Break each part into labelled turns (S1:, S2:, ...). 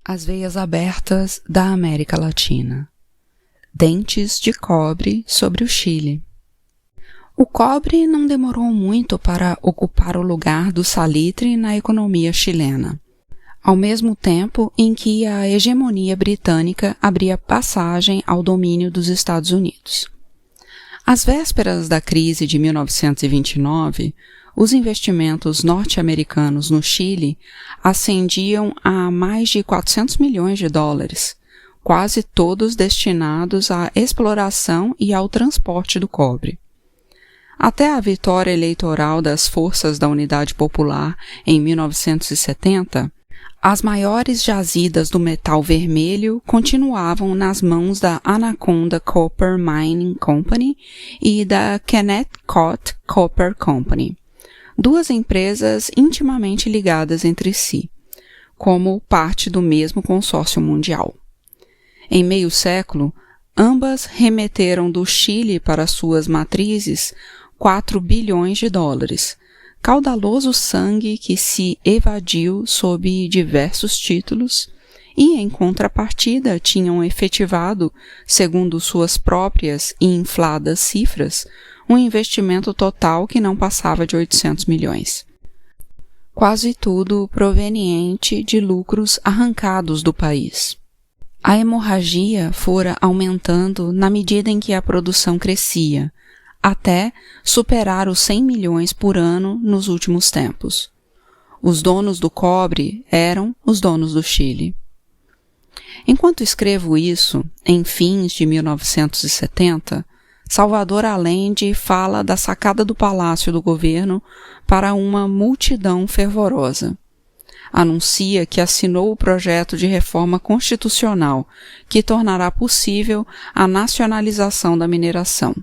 S1: As veias abertas da América Latina. Dentes de cobre sobre o Chile. O cobre não demorou muito para ocupar o lugar do salitre na economia chilena, ao mesmo tempo em que a hegemonia britânica abria passagem ao domínio dos Estados Unidos. Às vésperas da crise de 1929, os investimentos norte-americanos no Chile ascendiam a mais de 400 milhões de dólares, quase todos destinados à exploração e ao transporte do cobre. Até a vitória eleitoral das Forças da Unidade Popular em 1970, as maiores jazidas do metal vermelho continuavam nas mãos da Anaconda Copper Mining Company e da Kennecott Copper Company, duas empresas intimamente ligadas entre si, como parte do mesmo consórcio mundial. Em meio século, ambas remeteram do Chile para suas matrizes 4 bilhões de dólares, caudaloso sangue que se evadiu sob diversos títulos e, em contrapartida, tinham efetivado, segundo suas próprias e infladas cifras, um investimento total que não passava de 800 milhões. Quase tudo proveniente de lucros arrancados do país. A hemorragia fora aumentando na medida em que a produção crescia, até superar os 100 milhões por ano nos últimos tempos. Os donos do cobre eram os donos do Chile. Enquanto escrevo isso, em fins de 1970, Salvador Allende fala da sacada do Palácio do Governo para uma multidão fervorosa. Anuncia que assinou o projeto de reforma constitucional que tornará possível a nacionalização da mineração.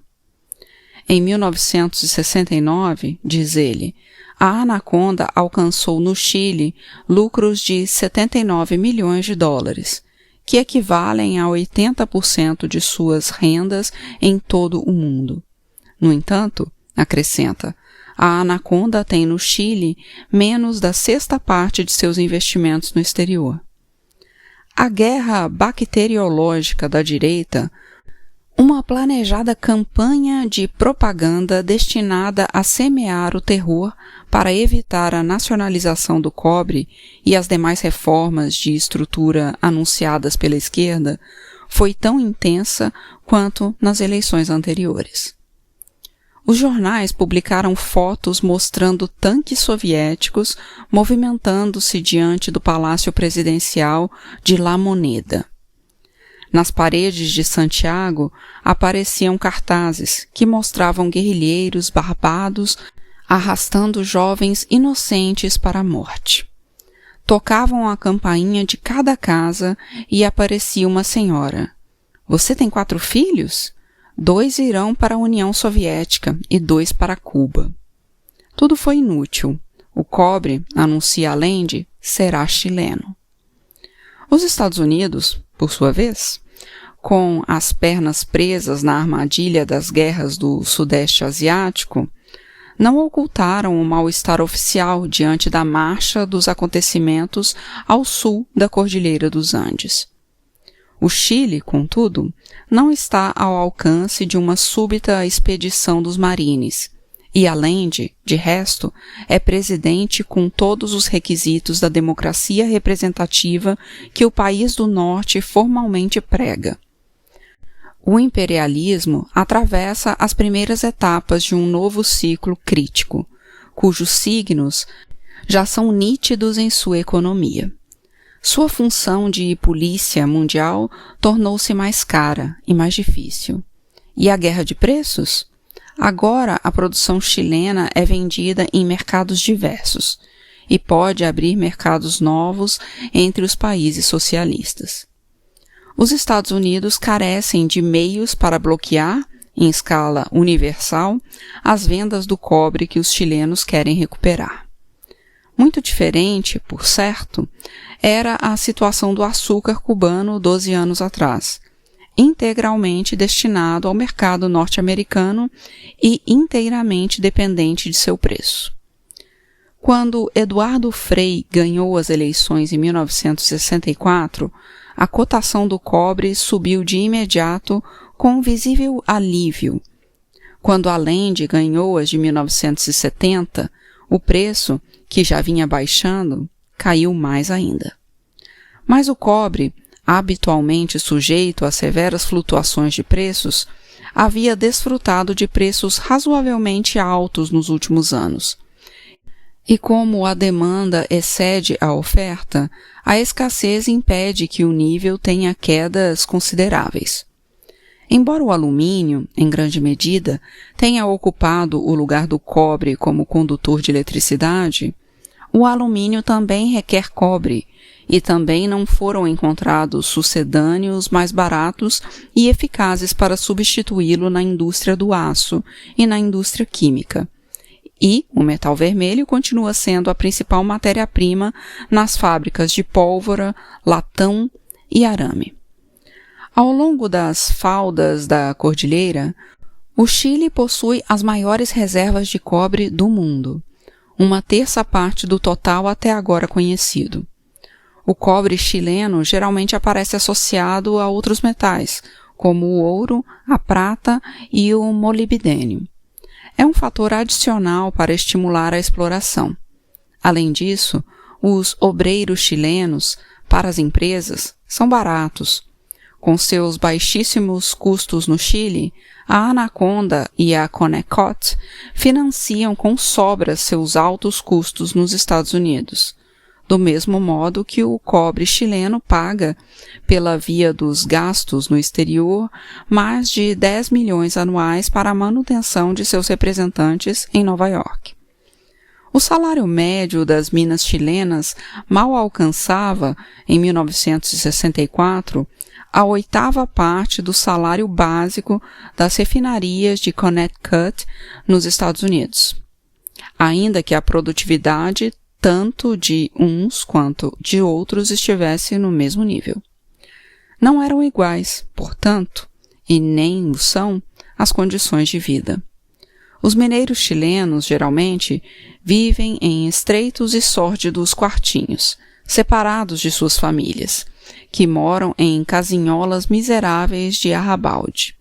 S1: Em 1969, diz ele, a Anaconda alcançou no Chile lucros de 79 milhões de dólares, que equivalem a 80% de suas rendas em todo o mundo. No entanto, acrescenta, a Anaconda tem no Chile menos da 1/6 de seus investimentos no exterior. A guerra bacteriológica da direita, uma planejada campanha de propaganda destinada a semear o terror para evitar a nacionalização do cobre e as demais reformas de estrutura anunciadas pela esquerda, foi tão intensa quanto nas eleições anteriores. Os jornais publicaram fotos mostrando tanques soviéticos movimentando-se diante do Palácio Presidencial de La Moneda. Nas paredes de Santiago apareciam cartazes que mostravam guerrilheiros barbados arrastando jovens inocentes para a morte. Tocavam a campainha de cada casa e aparecia uma senhora. Você tem 4 filhos? 2 irão para a União Soviética e 2 para Cuba. Tudo foi inútil. O cobre, anuncia Allende, será chileno. Os Estados Unidos, por sua vez, com as pernas presas na armadilha das guerras do Sudeste Asiático, não ocultaram o mal-estar oficial diante da marcha dos acontecimentos ao sul da Cordilheira dos Andes. O Chile, contudo, não está ao alcance de uma súbita expedição dos marines, e Allende, de resto, é presidente com todos os requisitos da democracia representativa que o país do norte formalmente prega. O imperialismo atravessa as primeiras etapas de um novo ciclo crítico, cujos signos já são nítidos em sua economia. Sua função de polícia mundial tornou-se mais cara e mais difícil. E a guerra de preços? Agora a produção chilena é vendida em mercados diversos e pode abrir mercados novos entre os países socialistas. Os Estados Unidos carecem de meios para bloquear, em escala universal, as vendas do cobre que os chilenos querem recuperar. Muito diferente, por certo, era a situação do açúcar cubano 12 anos atrás, integralmente destinado ao mercado norte-americano e inteiramente dependente de seu preço. Quando Eduardo Frei ganhou as eleições em 1964, a cotação do cobre subiu de imediato com visível alívio. Quando Allende ganhou as de 1970, o preço, que já vinha baixando, caiu mais ainda. Mas o cobre, habitualmente sujeito a severas flutuações de preços, havia desfrutado de preços razoavelmente altos nos últimos anos. E como a demanda excede a oferta, a escassez impede que o nível tenha quedas consideráveis. Embora o alumínio, em grande medida, tenha ocupado o lugar do cobre como condutor de eletricidade, o alumínio também requer cobre, e também não foram encontrados sucedâneos mais baratos e eficazes para substituí-lo na indústria do aço e na indústria química. E o metal vermelho continua sendo a principal matéria-prima nas fábricas de pólvora, latão e arame. Ao longo das faldas da cordilheira, o Chile possui as maiores reservas de cobre do mundo, uma terça parte do total até agora conhecido. O cobre chileno geralmente aparece associado a outros metais, como o ouro, a prata e o molibdênio. É um fator adicional para estimular a exploração. Além disso, os obreiros chilenos, para as empresas, são baratos. Com seus baixíssimos custos no Chile, a Anaconda e a Konnecott financiam com sobra seus altos custos nos Estados Unidos, do mesmo modo que o cobre chileno paga, pela via dos gastos no exterior, mais de 10 milhões anuais para a manutenção de seus representantes em Nova York. O salário médio das minas chilenas mal alcançava, em 1964, a 8ª parte do salário básico das refinarias de Connecticut nos Estados Unidos. Ainda que a produtividade tanto de uns quanto de outros estivesse no mesmo nível. Não eram iguais, portanto, e nem o são, as condições de vida. Os mineiros chilenos, geralmente, vivem em estreitos e sórdidos quartinhos, separados de suas famílias, que moram em casinholas miseráveis de arrabalde.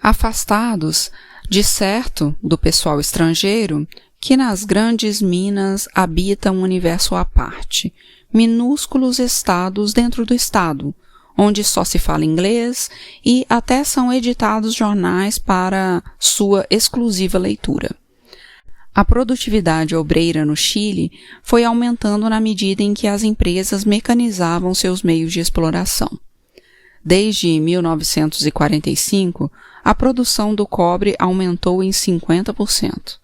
S1: Afastados, de certo, do pessoal estrangeiro, que nas grandes minas habita um universo à parte, minúsculos estados dentro do estado, onde só se fala inglês e até são editados jornais para sua exclusiva leitura. A produtividade obreira no Chile foi aumentando na medida em que as empresas mecanizavam seus meios de exploração. Desde 1945, a produção do cobre aumentou em 50%.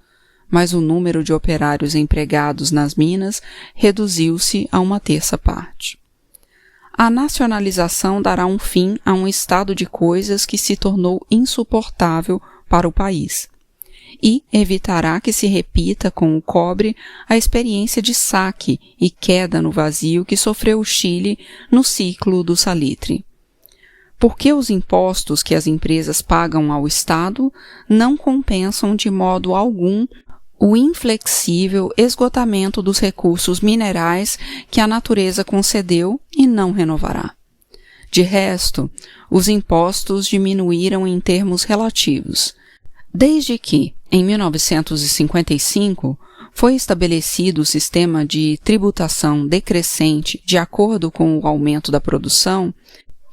S1: Mas o número de operários empregados nas minas reduziu-se a uma terça parte. A nacionalização dará um fim a um estado de coisas que se tornou insuportável para o país e evitará que se repita com o cobre a experiência de saque e queda no vazio que sofreu o Chile no ciclo do salitre. Porque os impostos que as empresas pagam ao Estado não compensam de modo algum o inflexível esgotamento dos recursos minerais que a natureza concedeu e não renovará. De resto, os impostos diminuíram em termos relativos, desde que, em 1955, foi estabelecido o sistema de tributação decrescente de acordo com o aumento da produção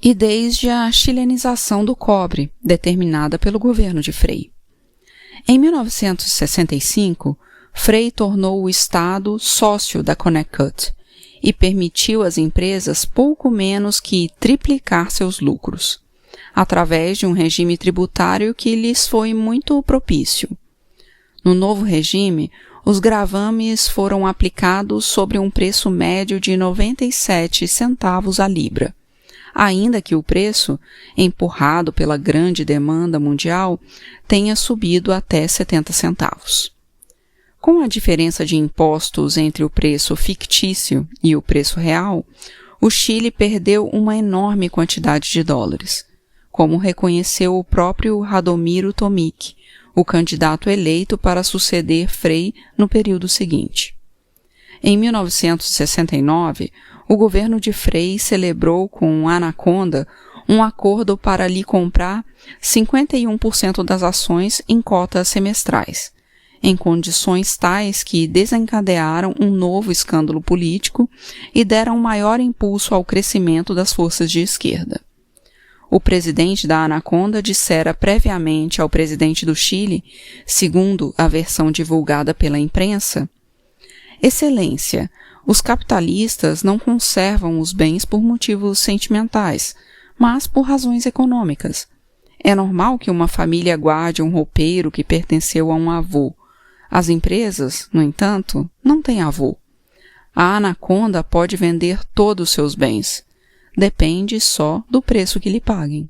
S1: e desde a chilenização do cobre, determinada pelo governo de Frei. Em 1965, Frei tornou o Estado sócio da Connecticut e permitiu às empresas pouco menos que triplicar seus lucros, através de um regime tributário que lhes foi muito propício. No novo regime, os gravames foram aplicados sobre um preço médio de 97 centavos a libra, ainda que o preço, empurrado pela grande demanda mundial, tenha subido até 70 centavos. Com a diferença de impostos entre o preço fictício e o preço real, o Chile perdeu uma enorme quantidade de dólares, como reconheceu o próprio Radomiro Tomic, o candidato eleito para suceder Frei no período seguinte. Em 1969, o governo de Frei celebrou com a Anaconda um acordo para lhe comprar 51% das ações em cotas semestrais, em condições tais que desencadearam um novo escândalo político e deram maior impulso ao crescimento das forças de esquerda. O presidente da Anaconda dissera previamente ao presidente do Chile, segundo a versão divulgada pela imprensa: Excelência, os capitalistas não conservam os bens por motivos sentimentais, mas por razões econômicas. É normal que uma família guarde um roupeiro que pertenceu a um avô. As empresas, no entanto, não têm avô. A Anaconda pode vender todos os seus bens. Depende só do preço que lhe paguem.